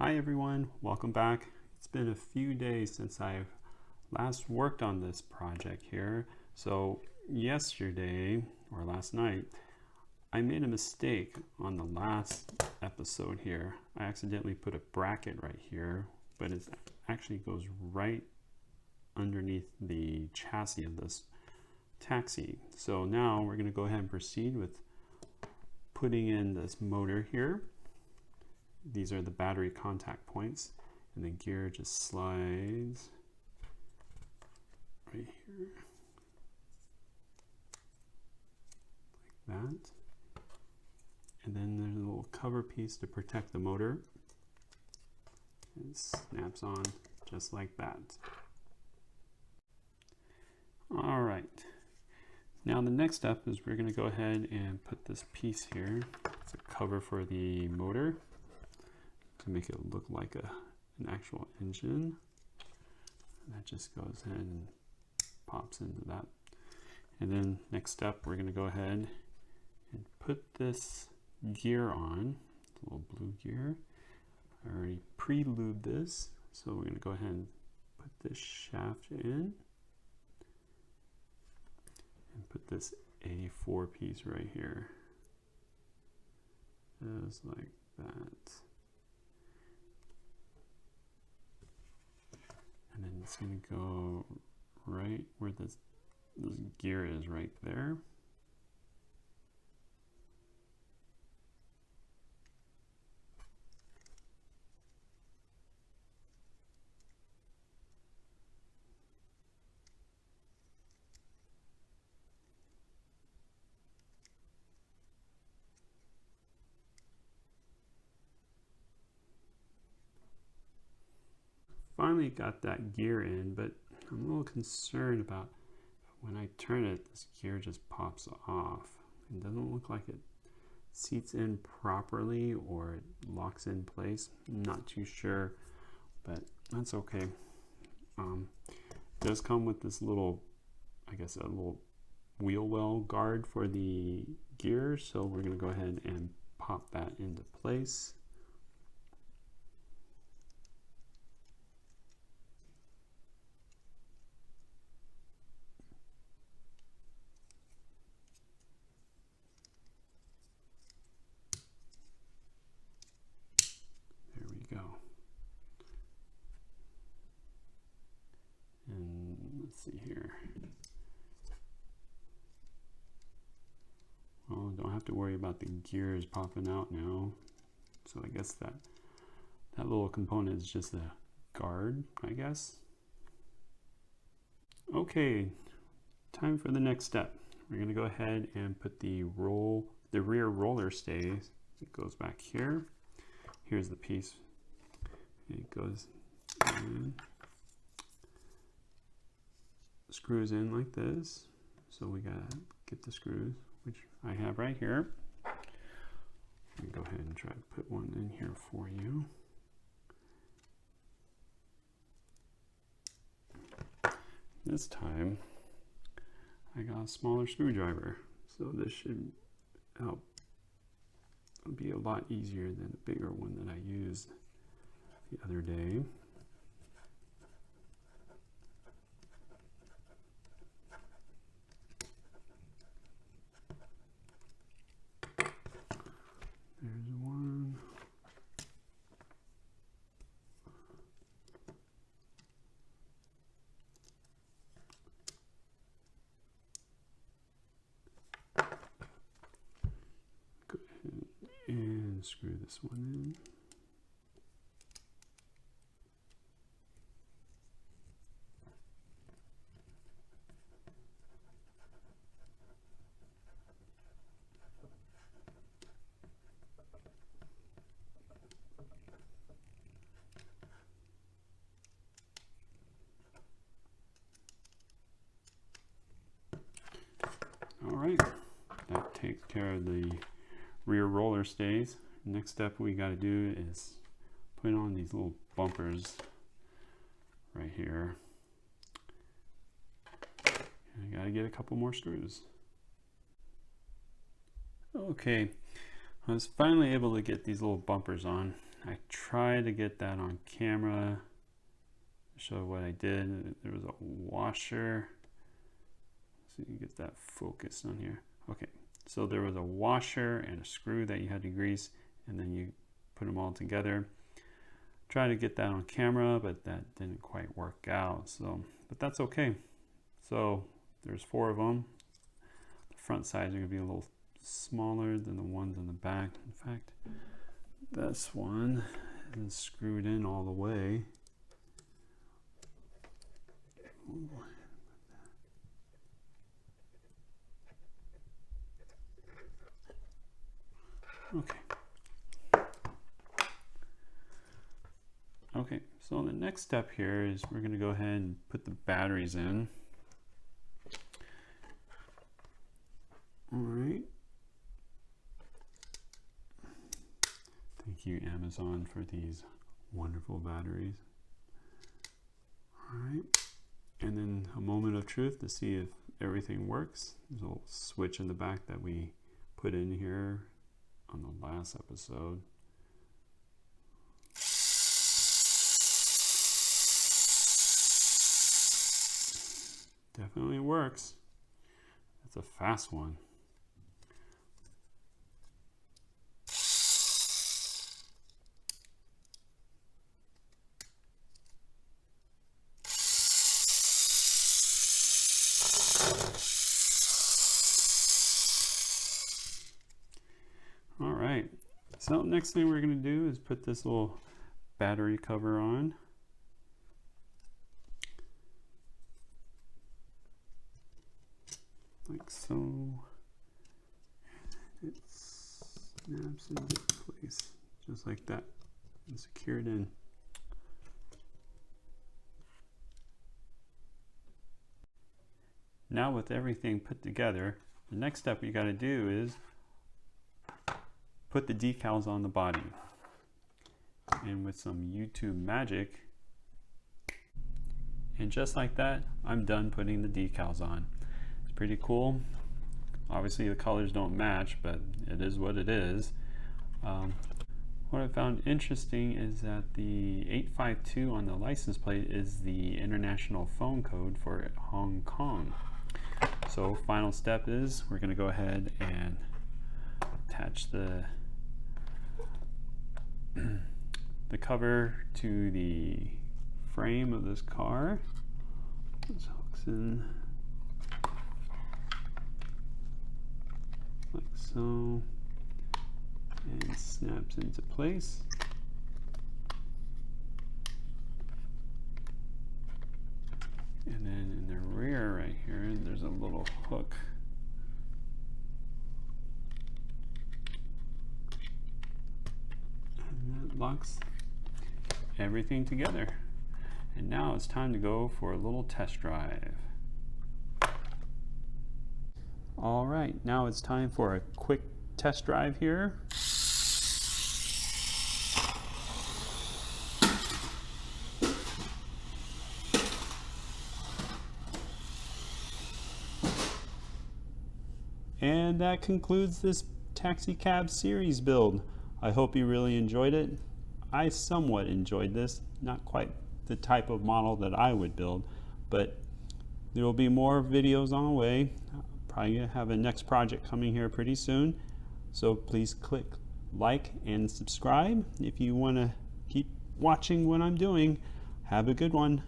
Hi everyone, welcome back. It's been a few days since I've last worked on this project here. So yesterday, or last night, I made a mistake on the last episode here. I accidentally put a bracket right here, but it actually goes right underneath the chassis of this taxi. So now we're going to go ahead and proceed with putting in this motor here. These are the battery contact points, and the gear just slides right here like that. And then there's a little cover piece to protect the motor. It snaps on just like that. All right. Now the next step is we're going to go ahead and put this piece here. It's a cover for the motor to make it look like an actual engine. And that just goes ahead and pops into that. And then next step, we're going to go ahead and put this gear on, the little blue gear. I already pre-lubed this, so we're going to go ahead and put this shaft in and put this A4 piece right here, just like that. And then it's going to go right where this gear is, right there. Finally got that gear in, but I'm a little concerned about when I turn it, this gear just pops off. It doesn't look like it seats in properly or it locks in place. I'm not too sure, but that's okay. It does come with this little, I guess, a little wheel well guard for the gear, so we're going to go ahead and pop that into place. Let's see here. Well, don't have to worry about the gears popping out now. So I guess that little component is just a guard, I guess. Okay, time for the next step. We're going to go ahead and put the rear roller stays. It goes back here. Here's the piece. It goes in. Screws in like this, so we gotta get the screws, which I have right here. Let me go ahead and try to put one in here for you. This time I got a smaller screwdriver, so this should help. It'll be a lot easier than the bigger one that I used the other day. There's one. Go ahead and screw this one in. All right, that takes care of the rear roller stays. Next step we got to do is put on these little bumpers right here. And I got to get a couple more screws. Okay, I was finally able to get these little bumpers on. I tried to get that on camera, show what I did. There was a washer, so you get that focus on here. Okay, so there was a washer and a screw that you had to grease, and then you put them all together. Try to get that on camera, but that didn't quite work out. So, but that's okay. So there's 4 of them. The front sides are going to be a little smaller than the ones in the back. In fact, this one is screwed in all the way. Okay. Okay, so the next step here is we're going to go ahead and put the batteries in. All right. Thank you, Amazon, for these wonderful batteries. All right. And then a moment of truth to see if everything works. There's a little switch in the back that we put in here on the last episode. Definitely works. That's a fast one. All right, so next thing we're going to do is put this little battery cover on. Like so. It snaps into place just like that and secured in. Now with everything put together, the next step you got to do is put the decals on the body. And with some YouTube magic, and just like that, I'm done putting the decals on. It's pretty cool. Obviously the colors don't match, but it is what it is. What I found interesting is that the 852 on the license plate is the international phone code for Hong Kong. So final step is we're going to go ahead and attach the cover to the frame of this car. This hooks in like so and snaps into place. And then in the rear right here, there's a little hook. And that locks everything together. And now it's time to go for a little test drive. All right, now it's time for a quick test drive here. And that concludes this taxi cab series build. I hope you really enjoyed it. I somewhat enjoyed this, not quite the type of model that I would build, but there will be more videos on the way. Probably gonna have a next project coming here pretty soon. So please click like and subscribe if you want to keep watching what I'm doing. Have a good one.